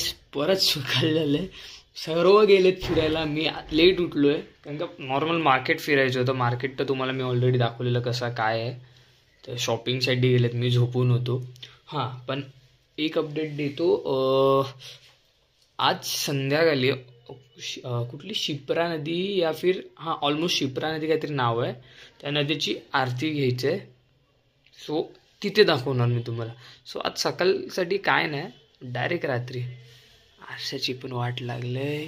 गाईस परत सकाळ झालंय, सर्व गेलेत फिरायला. मी लेट उठलोय कारण का नॉर्मल मार्केट फिरायचं होतं. मार्केट तर तुम्हाला मी ऑलरेडी दाखवलेलं कसं काय आहे. तर शॉपिंगसाठी गेलेत, मी झोपून होतो. हां, पण एक अपडेट देतो. आज संध्याकाळी कुठली शिप्रा नदी या फिर हां ऑलमोस्ट शिप्रा नदी काहीतरी नाव आहे, त्या नदीची आरती घ्यायची आहे. सो तिथे दाखवणार मी तुम्हाला. सो आज सकाळसाठी काय नाही, डायरेक्ट रात्री. आरशाची पण वाट लागलंय.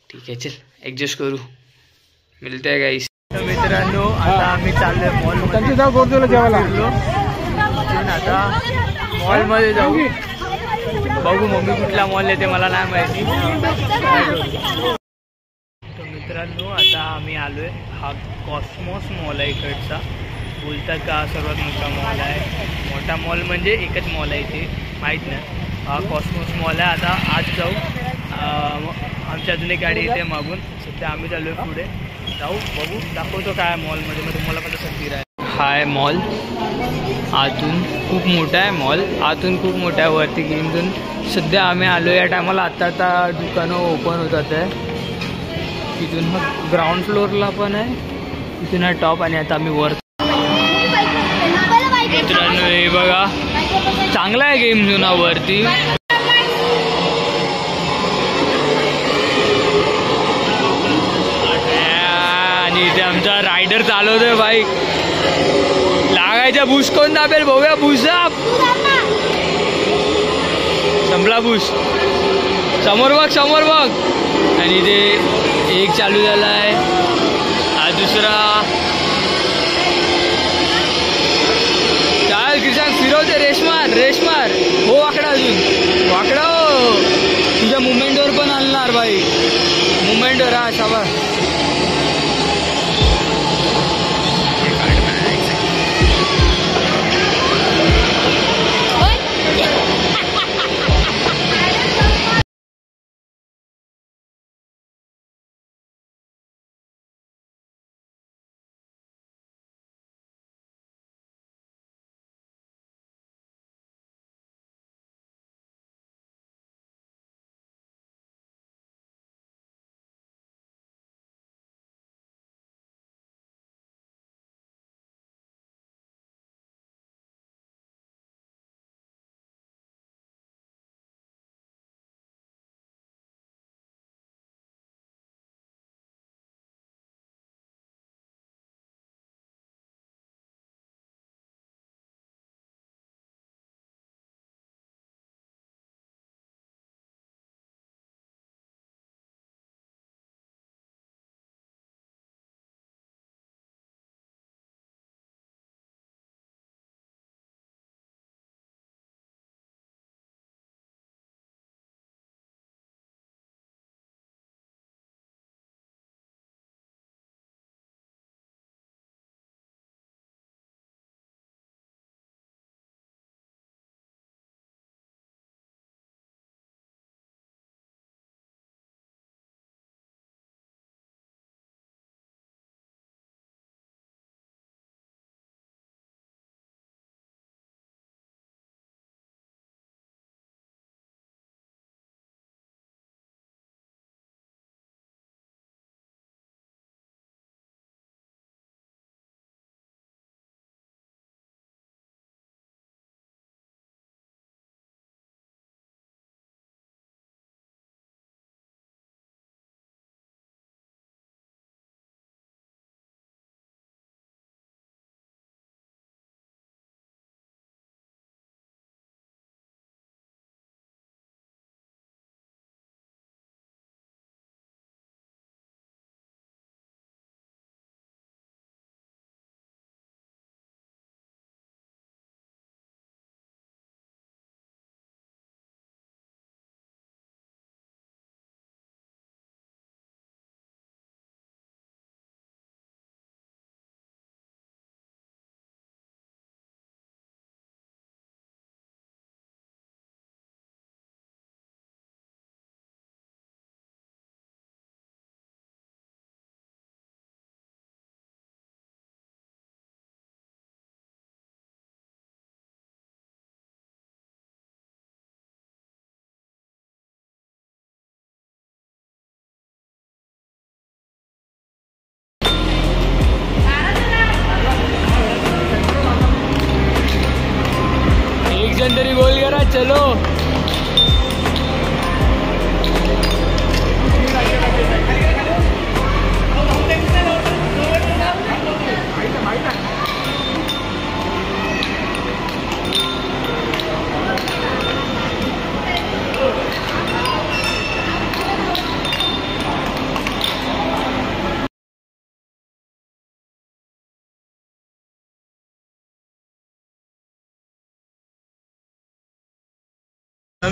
ठीक आहे, चल ॲडजस्ट करू. मिळते आहे गाईस. तर मित्रांनो आता आम्ही चाललोय मॉलमध्ये. आता मॉलमध्ये जाऊ. बघू मम्मी कुठला मॉल आहे ते मला नाही माहिती. तर मित्रांनो आता आम्ही आलोय. हा कॉस्मॉस मॉल आहे इकडचा. बोलतात का सर्वात मोठा मॉल आहे. मोठा मॉल म्हणजे एकच मॉल आहे इथे, माहीत नाही. हा कॉस्मॉस मॉल आहे. आता आज जाऊ. आमच्या अजून एक गाडी इथे मागून. सध्या आम्ही चालू आहे पुढे. जाऊ बघू, दाखवतो काय मॉलमध्ये. मग तुम्हाला पण तसं फिराय. हा आहे मॉल. आतून खूप मोठा आहे मॉल. आतून खूप मोठा आहे, वरती घेऊन. सध्या आम्ही आलो या टायमाला. आता दुकानं ओपन होतात आहे. तिथून मग ग्राउंड फ्लोअरला पण आहे, तिथून आहे टॉप. आणि आता आम्ही वर. मित्रांनो हे बघा, चांगला आहे गेम जुना वरती. आणि इथे आमचा रायडर चालवतोय बाईक. लागायच्या बुश कोण दाबेल भाऊया. बुश दाब. संपला बुश. समोर बघ, समोर बघ. आणि इथे एक चालू झाला आहे, हा दुसरा. चाल किसान फिरवते. रेशमार हो. वाकडा अजून वाकडा हो. तुझ्या मुवमेंटवर पण आणणार बाई. मुवमेंटवर हा शाबास.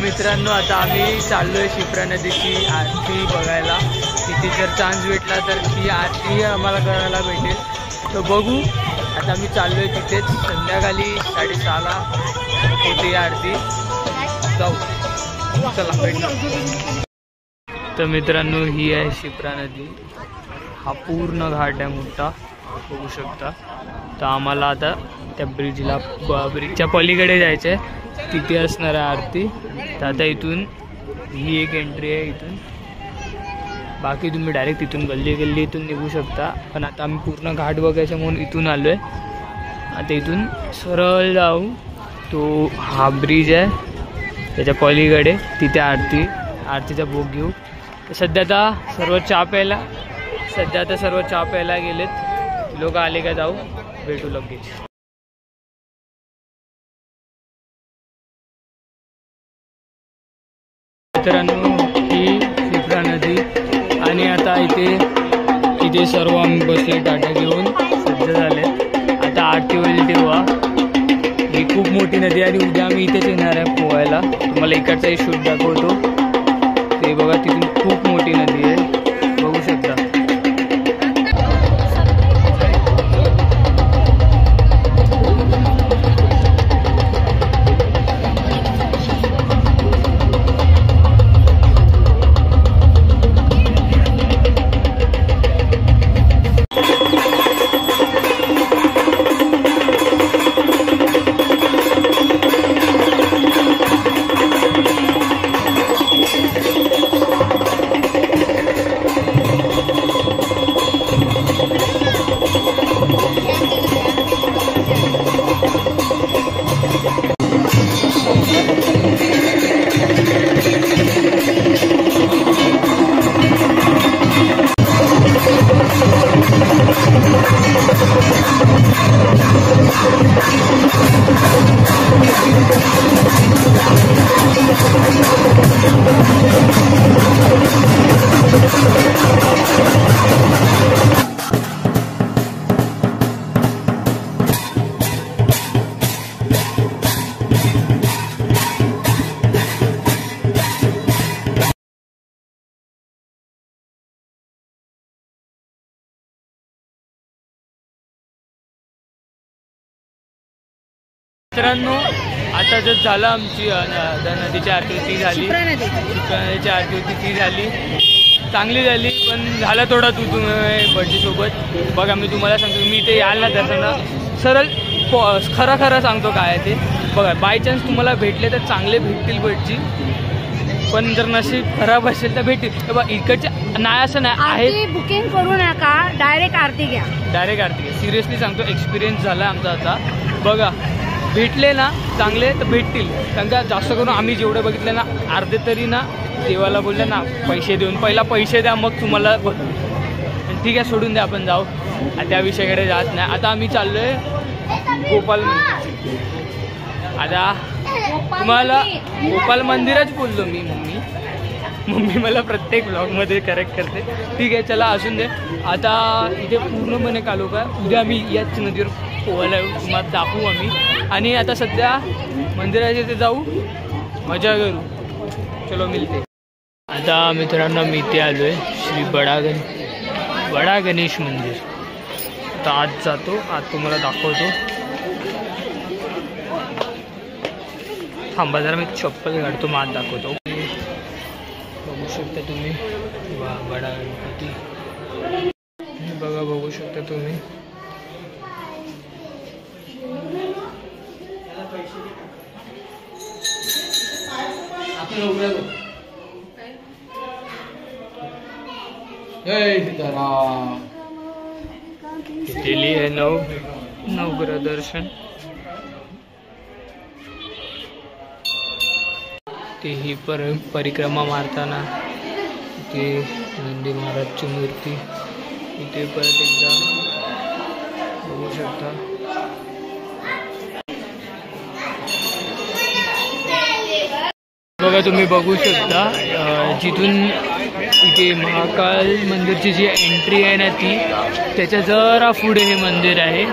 मित्रांनो आता आम्ही चाललोय शिप्रा नदीची आरती बघायला. तिथे जर चान्स भेटला तर ती आरती आम्हाला करायला भेटेल. तर बघू. आता आम्ही चाललोय तिथेच. संध्याकाळी 6:30ला होती आरती. जाऊ चला भेटू. तर मित्रांनो ही आहे शिप्रा नदी. हा पूर्ण घाट आहे मोठा बघू शकता. तर आम्हाला आता त्या ब्रिजच्या पलीकडे जायचं आहे. तिथे असणार आहे आरती. तर आता इथून ही एक एंट्री आहे इथून. बाकी तुम्ही डायरेक्ट इथून गल्ली इथून निघू शकता. पण आता आम्ही पूर्ण घाट बघायचं म्हणून इथून आलो आहे. आता इथून सरळ जाऊ. तो हा ब्रिज आहे त्याच्या पलीकडे. तिथे आरतीचा भोग घेऊ. सध्या आता सर्व चहा प्यायला गेलेत लोक. आले का जाऊ भेटू लगेच. मित्रांनो ही शिप्रा नदी. आणि आता इथे सर्व आम्ही बसले टाटा घेऊन सज्ज झाले. आता आरती होईल तेव्हा. ही खूप मोठी नदी आणि उद्या आम्ही इथेच येणार आहे पोहायला. तुम्हाला इकडचाही शूट दाखवतो. ते बघा तिथून खूप मोठी नदी आहे बघू शकता. मित्रांनो आता जर झालं आमची नदीची आरती ती झाली. शिप्रा नदीची आरती होती ती झाली. चांगली झाली. पण झाला थोडा तू भटजीसोबत. बघा मी तुम्हाला सांगतो. मी इथे यायला ना त्याचं सरळ खरं सांगतो काय ते बघा. बाय चान्स तुम्हाला भेटले तर चांगले भेटतील भटजी. पण जर नशीब खराब असेल तर भेटतील. बघा इकडच्या नाही असं नाही आहे. बुकिंग करू नका. डायरेक्ट आरती घ्या. सिरियसली सांगतो. एक्सपिरियन्स झाला आमचा आता. बघा भेटले ना चांगले तर भेटतील. कारण का जास्त करून आम्ही जेवढे बघितले ना अर्धे तरी ना देवाला बोलले ना पैसे देऊन पहिला पैसे द्या मग तुम्हाला बघू. ठीक आहे सोडून द्या आपण जाऊ. त्या विषयाकडे जात नाही. आता आम्ही चाललोय गोपाल मंदिर. आता तुम्हाला गोपाल मंदिरच बोललो मी. मम्मी मला प्रत्येक ब्लॉगमध्ये करेक्ट करते. ठीक आहे चला असून दे. आता इथे पूर्णपणे कालो का. उद्या आम्ही याच नदीवर पोहायला येऊ. तुम्हाला दाखवू आम्ही. आणि आता सध्या मंदिराच्या इथे जाऊ मजा करू. चलो मिळते. आता मित्रांनो मी इथे आलो आहे श्री बडा गणेश मंदिर. आता आज जातो. आज तुम्हाला दाखवतो. थांबा जरा मी चप्पल काढतो मग आज दाखवतो. बघू शकता तुम्ही बडा गणपती. बघा बघू शकता तुम्ही. दिल्ली है नवग्रह दर्शन. ते ही परिक्रमा मारताना ते नंदी महाराजची मूर्ती इथे परत एकदा बघू शकता. बघा तुम्ही बघू शकता जिथून इथे महाकाल मंदिरची जी एंट्री आहे ना ती त्याच्या जरा पुढे हे मंदिर आहे.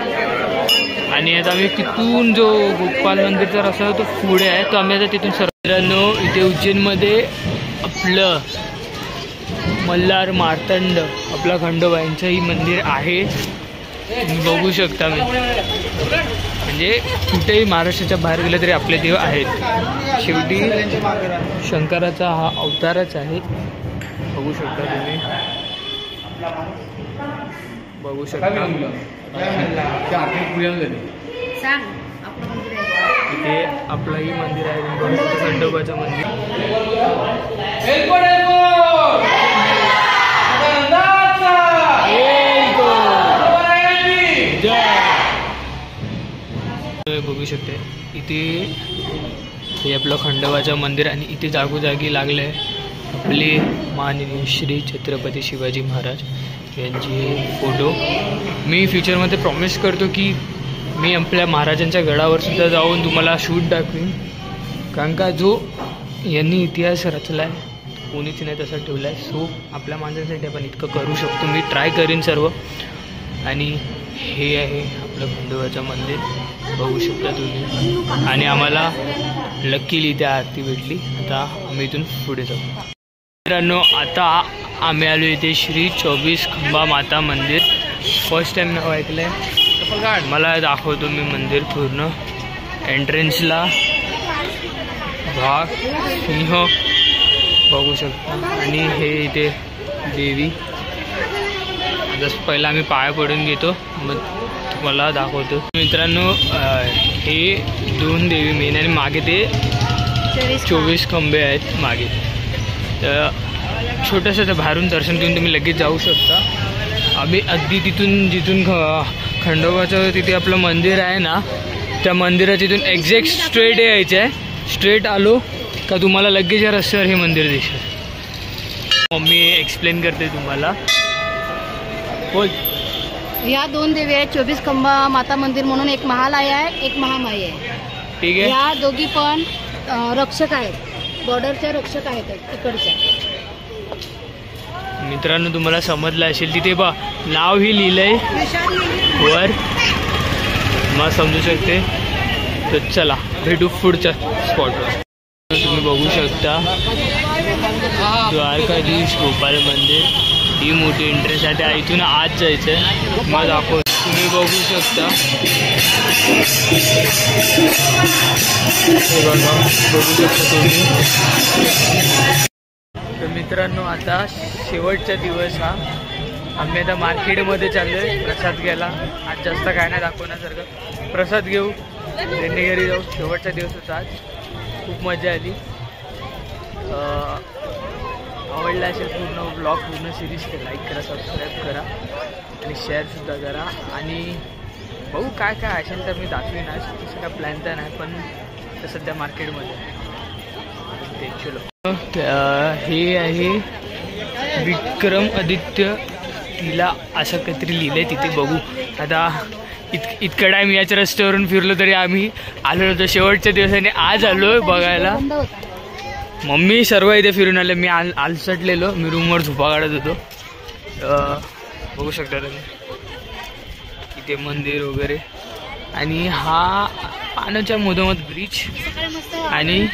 आणि आता आम्ही तिथून जो गोपाल मंदिरचा रस्ता तो पुढे आहे तो आम्ही आता तिथून सर्वांनो इथे उज्जैनमध्ये आपलं मल्हार मार्तंड आपला खंडोबा यांचंही मंदिर आहे. तुम्ही बघू शकता म्हणजे कुठेही महाराष्ट्राच्या बाहेर गेलं तरी आपले देव आहेत. शेवटी शंकराचा हा अवतारच आहे. बघू शकता तुम्ही बघू शकता इथे आपलंही मंदिर आहे खंडोबाचं मंदिर. बघू शकते इथे हे आपलं खंडोबाचं मंदिर आणि इथे जागोजागी लागले आपले माननीय श्री छत्रपती शिवाजी महाराज यांचे फोटो. मी फ्युचरमध्ये प्रॉमिस करतो की मी आपल्या महाराजांच्या गडावर सुद्धा जाऊन तुम्हाला शूट दाखवीन. कारण का जो यांनी इतिहास रचला आहे कोणीच नाही तसा ठेवला आहे. सो आपल्या माणसांसाठी आपण इतकं करू शकतो. मी ट्राय करीन सर्व. आणि हे आहे आपलं खंडोबाचं मंदिर बघू शकता तुम्ही. आणि आम्हाला लकीली इथे आरती भेटली. आता आम्ही इथून पुढे जाऊ. मित्रांनो आता आम्ही आलो इथे श्री 24 खंबा माता मंदिर. फर्स्ट टाइम नाव ऐकलं आहे. मला दाखवतो मी मंदिर पूर्ण. एंट्रन्सला वाघ सिंह बघू शकता आणि हे इथे देवी. जसं पहिला आम्ही पाया पडून घेतो मग तुम्हाला दाखवतो. मित्रांनो हे 2 देवी मेन आणि मागे ते 24 खंबे आहेत मागे. तर छोटंसं बाहेरून दर्शन घेऊन तुम्ही लगेच जाऊ शकता. आम्ही अगदी तिथून जिथून खंडोबाचं तिथे आपलं मंदिर आहे ना त्या मंदिरात तिथून एक्झॅक्ट स्ट्रेट यायचं आहे. स्ट्रेट आलो का तुम्हाला लगेच या रस्त्यावर हे मंदिर दिसेल. मम्मी एक्सप्लेन करते तुम्हाला. बोल. या 2 देवी आहेत. 24 खंबा माता मंदिर म्हणून एक महालय आहे एक महामाई आहे. ठीक आहे. या दोघी पण रक्षक आहेत. बॉर्डरच्या रक्षक आहेत इकडच्या. मित्रांनो तुम्हाला समजलं असेल तिथे बा नाव ही लिहिलंय वर मग समजू शकते. तर चला भेटू पुढच्या स्पॉटवर. तुम्ही बघू शकता द्वारकाधीश गोपाल मंदिर. ही मोठी एंट्रन्स आहे. त्या इथून आत जायचं आहे. मग दाखव. तुम्ही बघू शकता हे बघा बघू शकता तुम्ही. तर मित्रांनो आता शेवटचा दिवस हा. आम्ही आता मार्केटमध्ये चाललो आहे प्रसाद घ्यायला. आज जास्त काय नाही दाखवण्यासारखं. प्रसाद घेऊ त्यांनी घरी जाऊ. शेवटचा दिवस होता आज. खूप मजा आली. आवडला असेल पूर्ण ब्लॉग पूर्ण सिरीज लाईक करा सबस्क्राईब करा आणि शेअरसुद्धा करा. आणि बघू काय काय असेल तर मी दाखवीन. आज तसं काय प्लॅन तर नाही पण तर सध्या मार्केटमध्ये ते चलो. हे आहे विक्रम आदित्य तिला असं काहीतरी लिहिलं आहे तिथे बघू. आता इतकं टाईम याच रस्त्यावरून फिरलो तरी आम्ही आलो होतो शेवटच्या दिवसाने. आज आलो बघायला. मम्मी सर्व इथे फिरून आले. मी आलसटलेलो. मी रूमवर झोपा काढत होतो. बघू शकता तुम्ही इथे मंदिर वगैरे. आणि हा पाण्याच्या मधोमध ब्रिज आणि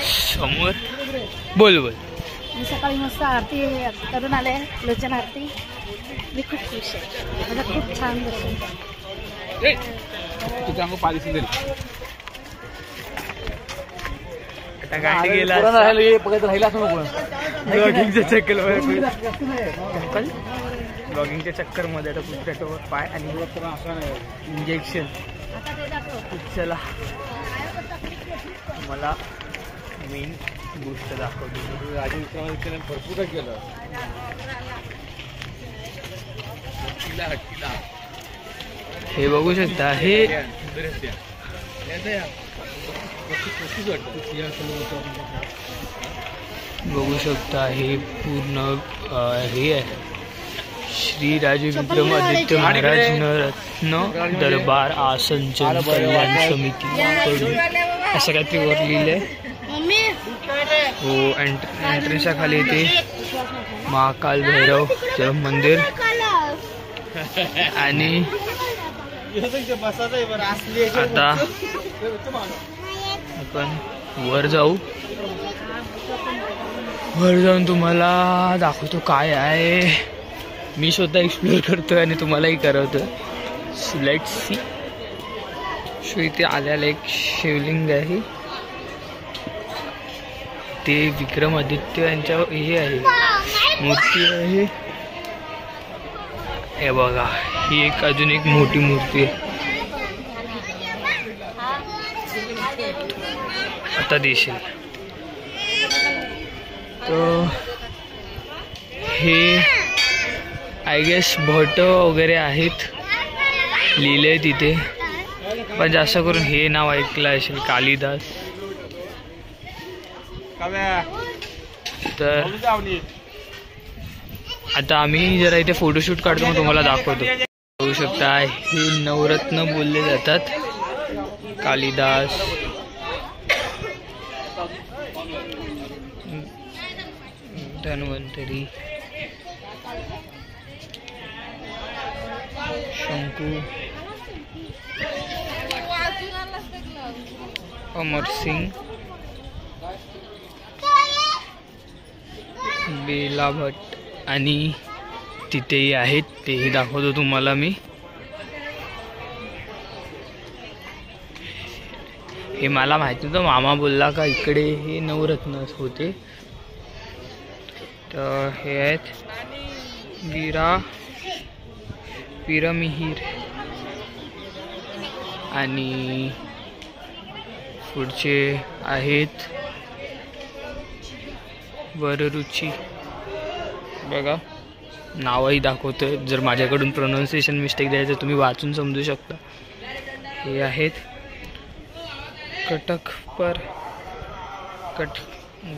समोर बोल बोल. मी सकाळी मस्त आरती करून आले लोचन आरती. मी खूप खुश आहे. मला खूप छान दर्शन झालं. आता गाडी गेला ब्लॉगिंगच्या चक्करमध्ये आता कुत्र्याच्यावर पाय आणि इंजेक्शन. चला मला मेन गोष्ट दाखवली. भरपूर केलं. हे बघू शकता. हे बघू शकता हे पूर्ण हे आहे श्री राजे विक्रमादित्य महाराज रत्न दरबार आसनचन कल्याण समिती असं काहीतरी वर लिहिलंय. हो एंट्रन्सच्या खाली इथे महाकाल भैरव मंदिर आणि आता आपण वर जाऊ. वर जाऊन तुम्हाला दाखवतो काय आहे. मी स्वतः एक्सप्लोअर करतोय आणि तुम्हालाही करवतोय. Let's see. सो इथे आल्याला एक शिवलिंग आहे. ते विक्रमादित्य यांच्या हे आहे, मूर्ती आहे. हे बघा, ही एक अजून एक मोठी मूर्ती आहे. आता दिसेल. तर हे आय गेस भट वगैरे आहेत, लिहिले तिथे. पण जास्त करून हे नाव ऐकलं असेल, कालिदास. तर आता आम्ही जरा इथे फोटोशूट काढतो, मग तुम्हाला दाखवतो. बघू शकता हे नवरत्न बोलले जातात. कालिदास, धन्वंतरी, शंकू, अमर सिंग, बेला भट आणि तिथेही आहेत, तेही दाखवतो तुम्हाला मी. हे मला माहिती नव्हतं, मामा बोलला का इकडे हे नवरत्न होते. तर हे आहेत विरामिहीर आणि पुढचे आहेत वररुची. बघा, नावही दाखवतोय. जर माझ्याकडून प्रोनाऊन्सिएशन मिस्टेक द्यायचं तुम्ही वाचून समजू शकता. हे आहेत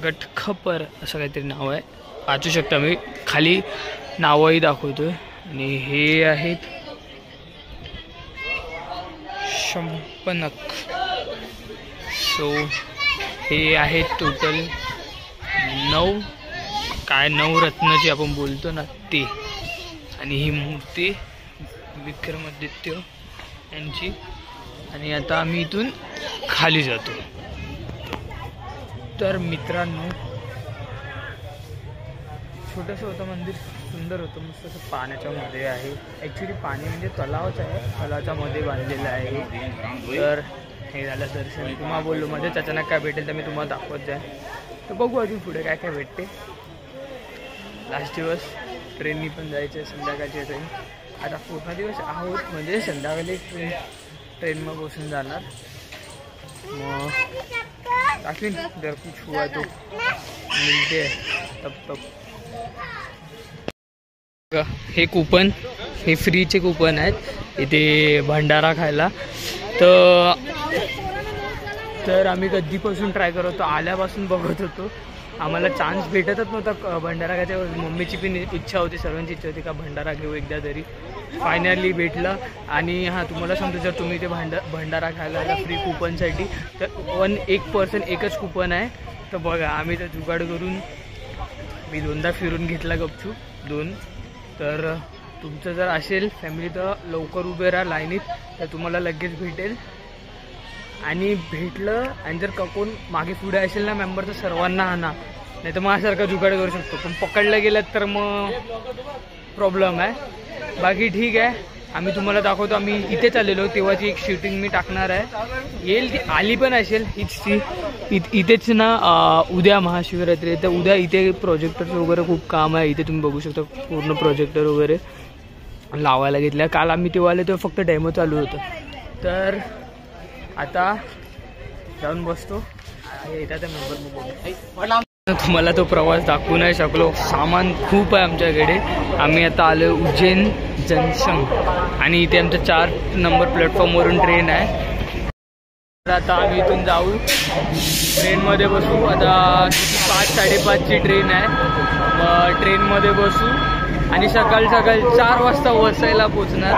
गटखपर असं काहीतरी नाव आहे, वाचू शकता. मी खाली नावही दाखवतोय. आणि हे आहेत शंपनक. सो हे आहेत टोटल 9 रत्नाची आपण बोलतो ना ते. आणि ही मूर्ती विक्रमादित्य यांची. आणि आता आम्ही इथून खाली जातो. तर मित्रांनो, छोटंसं होतं मंदिर, सुंदर होतं, मस्त असं पाण्याच्या मध्ये आहे. ॲक्च्युली पाणी म्हणजे तलावच आहे, तलावाच्या मध्ये बांधलेलं आहे. तर हे झालं दर्शन. तुम्हाला बोललो मध्येच अचानक काय भेटेल तर मी तुम्हाला दाखवत जाईल. तर बघू अजून पुढे काय काय भेटते. लास्ट दिवस ट्रेननी पण जायचं, संध्याकाळची ट्रेन. आता पूर्ण दिवस आहोत, म्हणजे संध्याकाळी ट्रेन बसून जाणार. मग दाखवीन जर कुछ हुआ तो मिळते तब. हे कूपन, हे फ्रीचे कूपन आहेत इथे भंडारा खायला. तर आम्ही कधीपासून ट्राय करत होतो, आल्यापासून बघत होतो. आम्हाला चान्स भेटतच नव्हता भंडारा खायचा. मम्मीची पण इच्छा होती, सर्वांची इच्छा होती का भंडारा घेऊ एकदा तरी. फायनली भेटलं. आणि हां, तुम्हाला सांगतो, जर तुम्ही ते भंडारा खायला आला फ्री कूपनसाठी तर एक पर्सन एकच कूपन आहे. तर बघा, आम्ही तर जुगाड करून मी 2दा फिरून घेतला गपचूप 2. तर तुमचं जर असेल फॅमिली तर लवकर उभे राहा लाईनीत, तर तुम्हाला लगेच भेटेल. आणि भेटलं आणि जर कोण मागे पुढे असेल ना मेंबर तर सर्वांना आणा, नाही तर मग असारखा जुगाड करू शकतो. पण पकडलं गेलं तर मग प्रॉब्लेम आहे. बाकी ठीक आहे, आम्ही तुम्हाला दाखवतो. आम्ही इथेच आलेलो तेव्हाची एक शूटिंग मी टाकणार आहे, येईल ती आली पण असेल हीच ती. इथेच ना उद्या महाशिवरात्री, तर उद्या इथे प्रोजेक्टर वगैरे खूप काम आहे. इथे तुम्ही बघू शकता पूर्ण प्रोजेक्टर वगैरे लावायला घेतल्या. काल आम्ही तेव्हा आले तेव्हा फक्त डेमो चालू होतं. तर आता जाऊन बसतो. येतात मेंबर. तुम्हाला तो प्रवास दाखवू नाही शकलो, सामान खूप आहे आमच्याकडे. आम्ही आता आलो उज्जैन जंक्शन आणि इथे आमच्या 4 नंबर प्लॅटफॉर्मवरून ट्रेन आहे. तर आता आम्ही इथून जाऊ, ट्रेनमध्ये बसू. आता 5-5:30ची ट्रेन आहे. मग ट्रेनमध्ये बसू आणि सकाळी 4 वाजता वसईला पोचणार.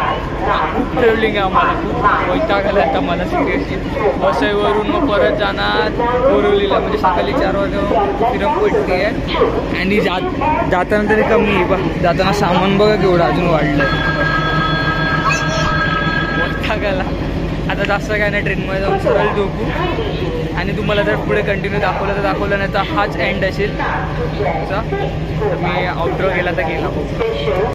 खूप ट्रॅव्हलिंग आहे आम्हाला, खूप वैताग आला आता मला सिरियसली. वसईवरून मग परत जाणार बोरिवलीला, म्हणजे सकाळी 4 वाजता फिरमपट्टी आहे. आणि जाताना तरी कमी आहे, जाताना सामान बघा केवढं अजून वाढलं आहे. वैतागाला. आता जास्त काय नाही, ट्रेनमध्ये जाऊन सरळ झोपू आणि तुम्हाला जर पुढे कंटिन्यू दाखवलं तर दाखवलं, नाही तर हाच एंड असेल. तर मी आउटडोर गेला तर गेला.